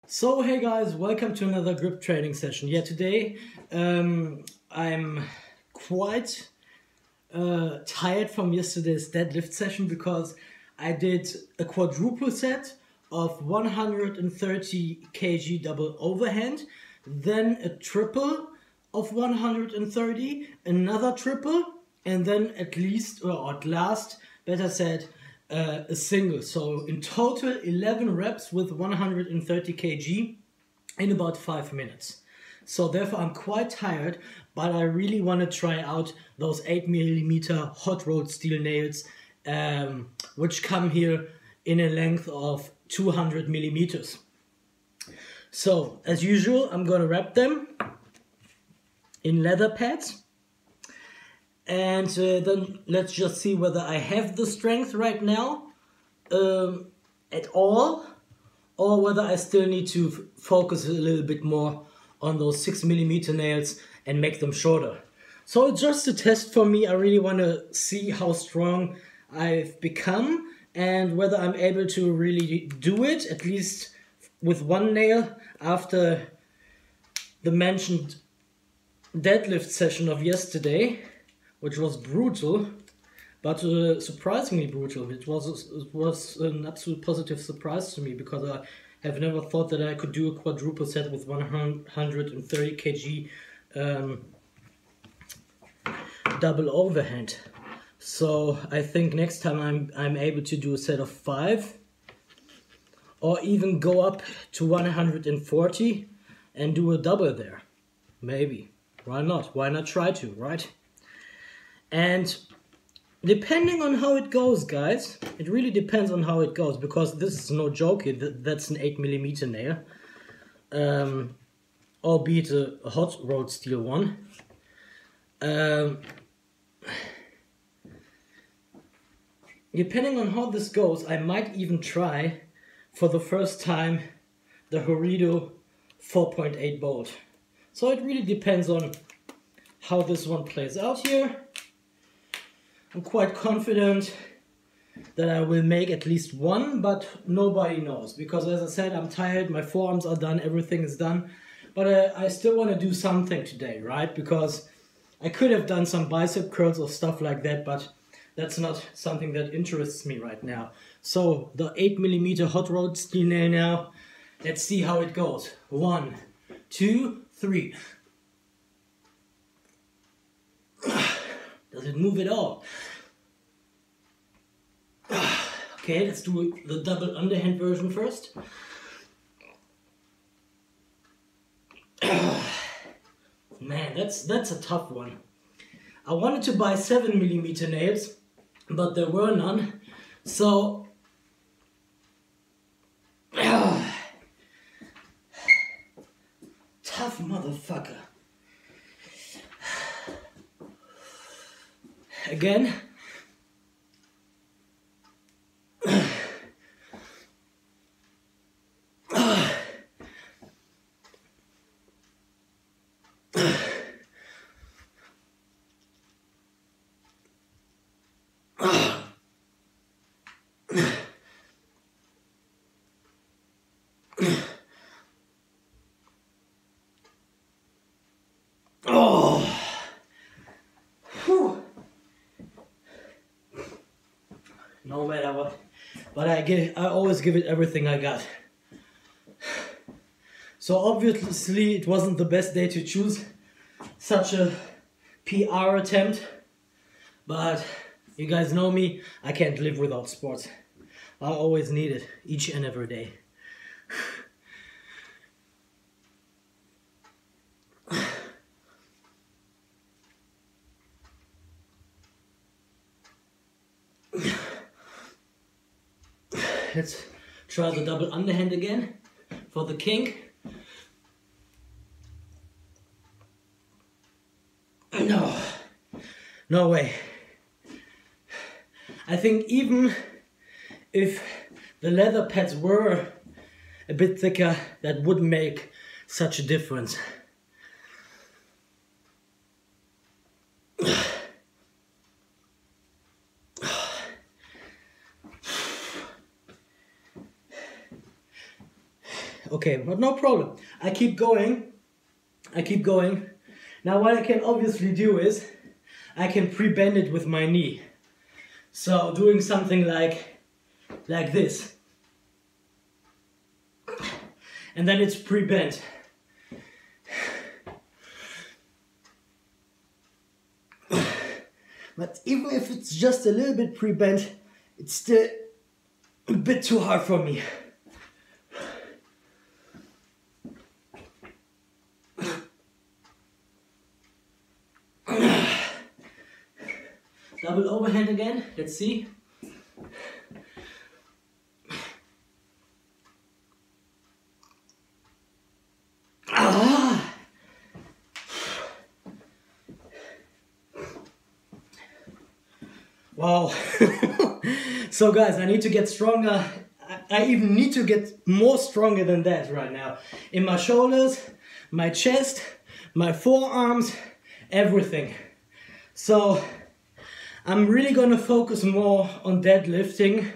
So hey guys, welcome to another grip training session. Yeah, today I'm quite tired from yesterday's deadlift session because I did a quadruple set of 130 kg double overhand, then a triple of 130, another triple, and then at last, better said, a single. So in total 11 reps with 130 kg in about 5 minutes. So therefore I'm quite tired, but I really want to try out those 8mm hot rolled steel nails, which come here in a length of 200 millimeters. So as usual, I'm gonna wrap them in leather pads. And then let's just see whether I have the strength right now at all, or whether I still need to focus a little bit more on those 6mm nails and make them shorter. So it's just a test for me. I really want to see how strong I've become and whether I'm able to really do it, at least with one nail, after the mentioned deadlift session of yesterday, which was brutal, but surprisingly brutal. It was an absolute positive surprise to me because I have never thought that I could do a quadruple set with 130 kg double overhand. So I think next time I'm able to do a set of 5, or even go up to 140 and do a double there. Maybe. Why not? Why not try to, right? And depending on how it goes, guys, it really depends on how it goes, because this is no joke. That's an 8mm nail, albeit a hot rolled steel one. Depending on how this goes, I might even try for the first time the Horido 4.8 bolt. So it really depends on how this one plays out here. I'm quite confident that I will make at least one, but nobody knows, because as I said, I'm tired, my forearms are done, everything is done, but I still want to do something today, right? Because I could have done some bicep curls or stuff like that, but that's not something that interests me right now. So the 8mm hot rolled steel nail now, let's see how it goes. 1, 2, 3. Does it move at all? Okay, let's do the double underhand version first. Man, that's a tough one. I wanted to buy 7mm nails, but there were none. So tough motherfucker. Again. Oh. Whew. No matter what, but I always give it everything I got. So obviously it wasn't the best day to choose such a PR attempt, but you guys know me, I can't live without sports. I always need it, each and every day. Let's try the double underhand again for the king. No way. I think even if the leather pads were a bit thicker, that wouldn't make such a difference. okay, but no problem. I keep going. Now what I can obviously do is, I can pre-bend it with my knee. So doing something like this. And then it's pre-bent. But even if it's just a little bit pre-bent, it's still a bit too hard for me. Double overhand again, let's see. Wow. So guys, I need to get stronger. I even need to get more stronger than that right now. In my shoulders, my chest, my forearms, everything. So I'm really gonna focus more on deadlifting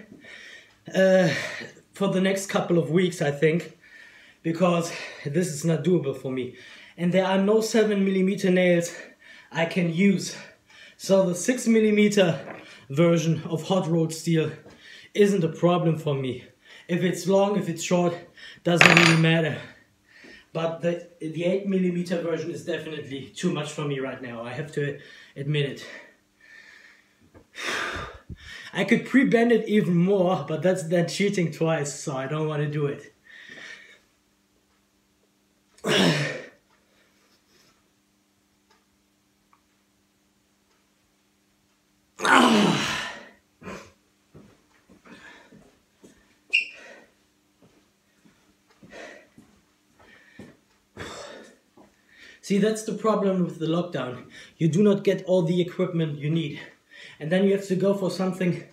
for the next couple of weeks, I think, because this is not doable for me. And there are no 7mm nails I can use. So the 6mm version of hot rolled steel isn't a problem for me. If it's long, if it's short, doesn't really matter. But the 8mm version is definitely too much for me right now. I have to admit it. I could pre-bend it even more, but that's then cheating twice, so I don't want to do it. See, that's the problem with the lockdown. You do not get all the equipment you need. And then you have to go for something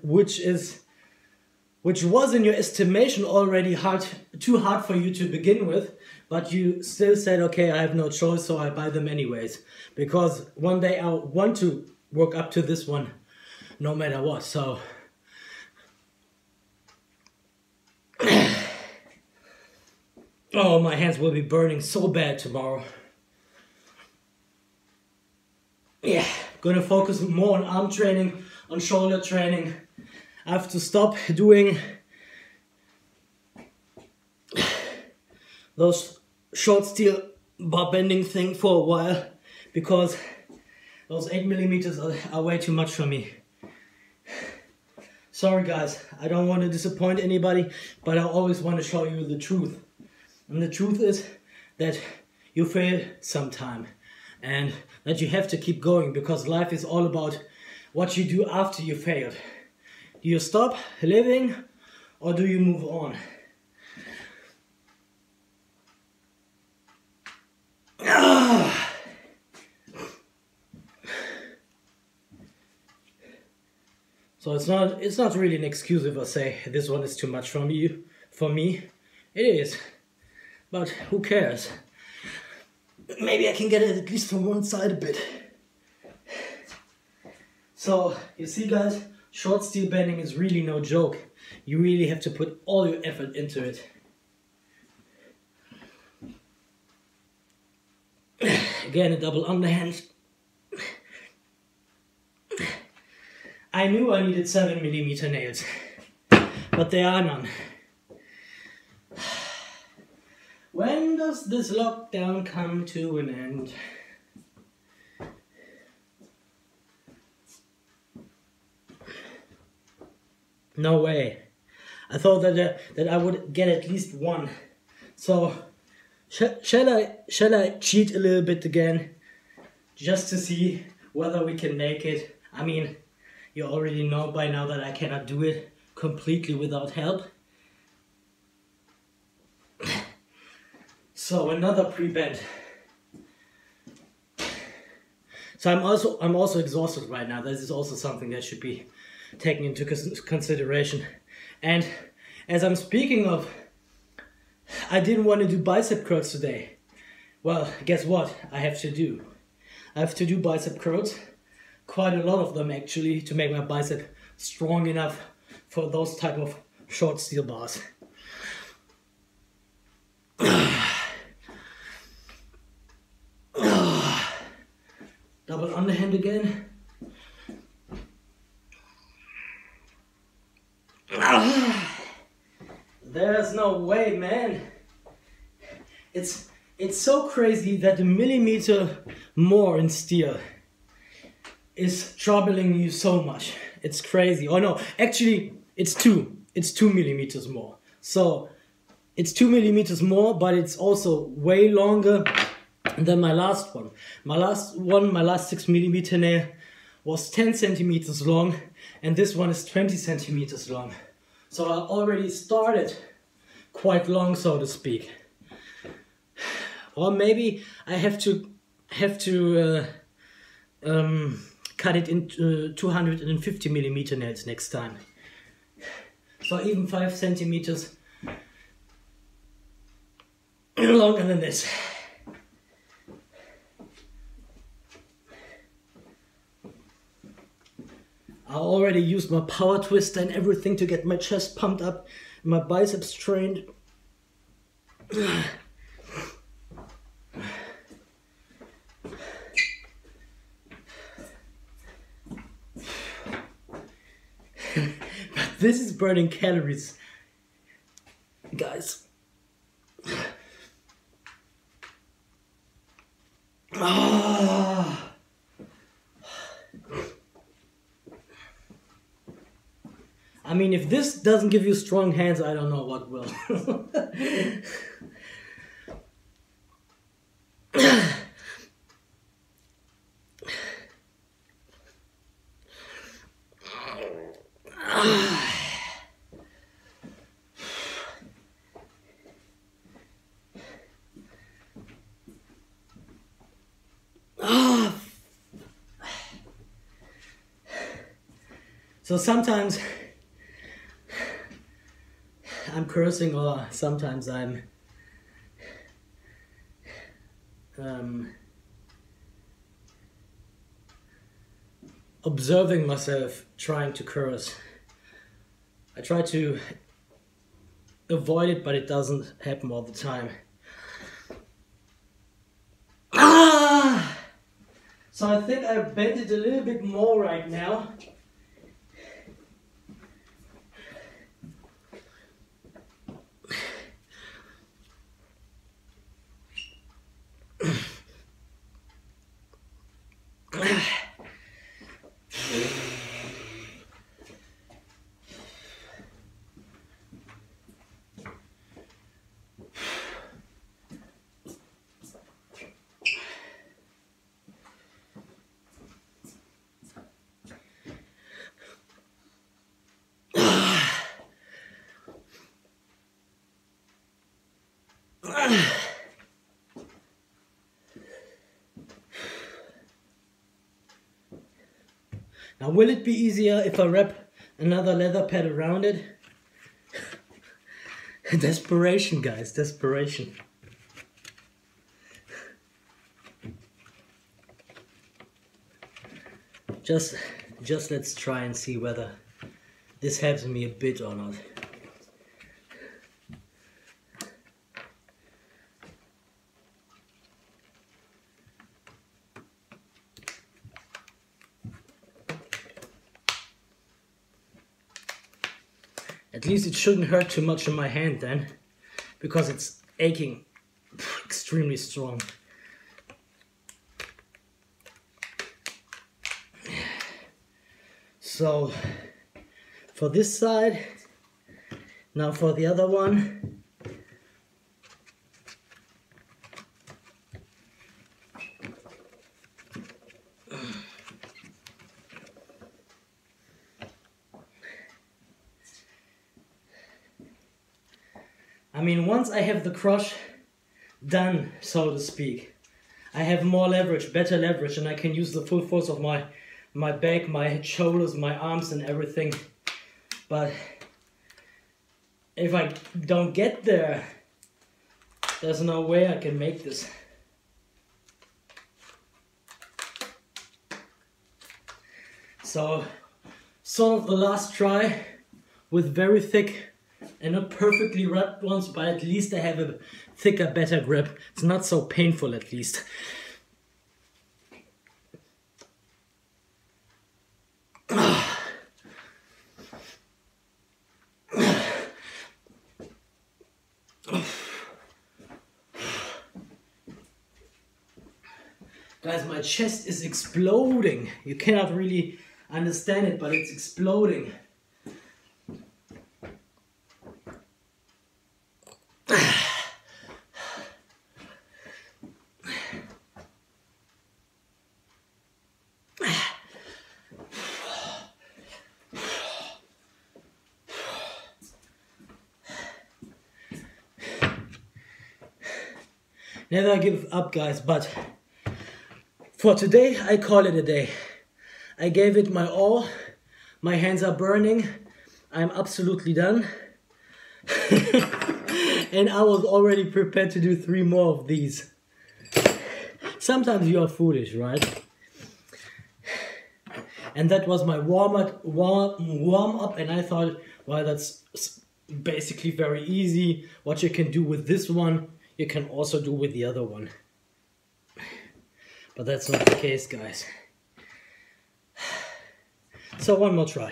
which was in your estimation already too hard for you to begin with, but you still said, okay, I have no choice, so I buy them anyways. Because one day I want to work up to this one, no matter what, so. Oh, my hands will be burning so bad tomorrow. Yeah, gonna focus more on arm training, on shoulder training. I have to stop doing those short steel bar bending thing for a while, because those 8mm are way too much for me. Sorry guys, I don't want to disappoint anybody, but I always want to show you the truth. And the truth is that you fail sometime, and that you have to keep going, because life is all about what you do after you failed. Do you stop living or do you move on? So it's not really an excuse if I say this one is too much for me. For me, it is. But who cares? Maybe I can get it at least from one side a bit. So, you see guys, short steel bending is really no joke. You really have to put all your effort into it. Again, a double underhand. I knew I needed 7mm nails, but there are none. When does this lockdown come to an end? No way. I thought that I would get at least one. So shall I cheat a little bit again, just to see whether we can make it? I mean, you already know by now that I cannot do it completely without help. So another pre-bend. So I'm also exhausted right now. This is also something that should be taken into consideration. And as I'm speaking of, I didn't want to do bicep curls today. Well, guess what I have to do? I have to do bicep curls, quite a lot of them actually, to make my bicep strong enough for those type of short steel bars. Double underhand again. There's no way, man. It's so crazy that a millimeter more in steel is troubling you so much. It's crazy. Oh no, actually it's 2 millimeters more. So it's 2 millimeters more, but it's also way longer than my last one. My last 6 millimeter nail was 10 centimeters long, and this one is 20 centimeters long. So I already started quite long, so to speak. Or maybe I have to cut it into 250 millimeter nails next time. So even 5 centimeters longer than this. I already used my power twister and everything to get my chest pumped up, my biceps trained. But this is burning calories, guys. I mean, if this doesn't give you strong hands, I don't know what will. So sometimes I'm cursing, or sometimes I'm observing myself trying to curse. I try to avoid it, but it doesn't happen all the time. So I think I bent it a little bit more right now. Now, will it be easier if I wrap another leather pad around it? Desperation, guys, desperation. Just let's try and see whether this helps me a bit or not. At least it shouldn't hurt too much in my hand then, because it's aching extremely strong. So for this side, now for the other one. I mean, once I have the crush done, so to speak, I have more leverage, better leverage, and I can use the full force of my back, my shoulders, my arms and everything. But if I don't get there, there's no way I can make this. So, sort of the last try with very thick and not perfectly wrapped ones, but at least I have a thicker, better grip. It's not so painful, at least. Guys, my chest is exploding. You cannot really understand it, but it's exploding. Never give up, guys, but for today I call it a day. I gave it my all. My hands are burning. I'm absolutely done. And I was already prepared to do 3 more of these. Sometimes you are foolish, right? And that was my warm up, and I thought, well, that's basically very easy. What you can do with this one, you can also do with the other one. But that's not the case, guys. So one more try.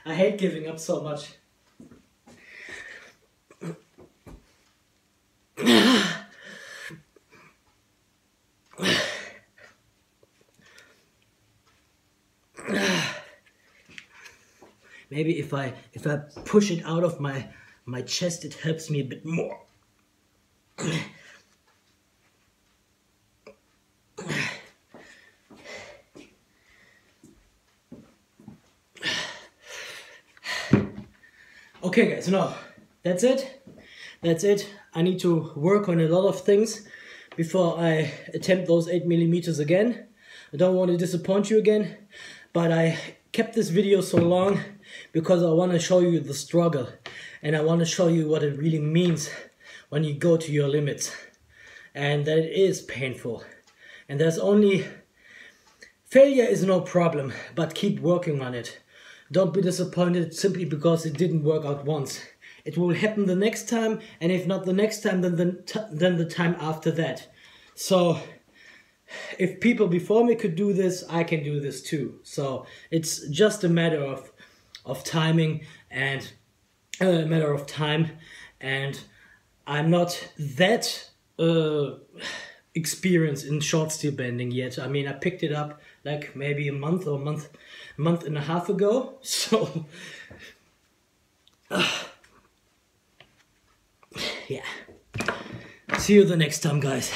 I hate giving up so much. Maybe if I push it out of my chest, it helps me a bit more. Okay, guys, no, that's it. That's it. I need to work on a lot of things before I attempt those 8mm again. I don't want to disappoint you again, but I kept this video so long because I want to show you the struggle, and I want to show you what it really means when you go to your limits, and that it is painful. And there's only failure is no problem, but keep working on it. Don't be disappointed simply because it didn't work out once. It will happen the next time, and if not the next time, then the time after that. So if people before me could do this, I can do this too. So it's just a matter of timing and a matter of time. And I'm not that experienced in short steel bending yet. I mean, I picked it up like maybe a month and a half ago. So yeah. See you the next time, guys.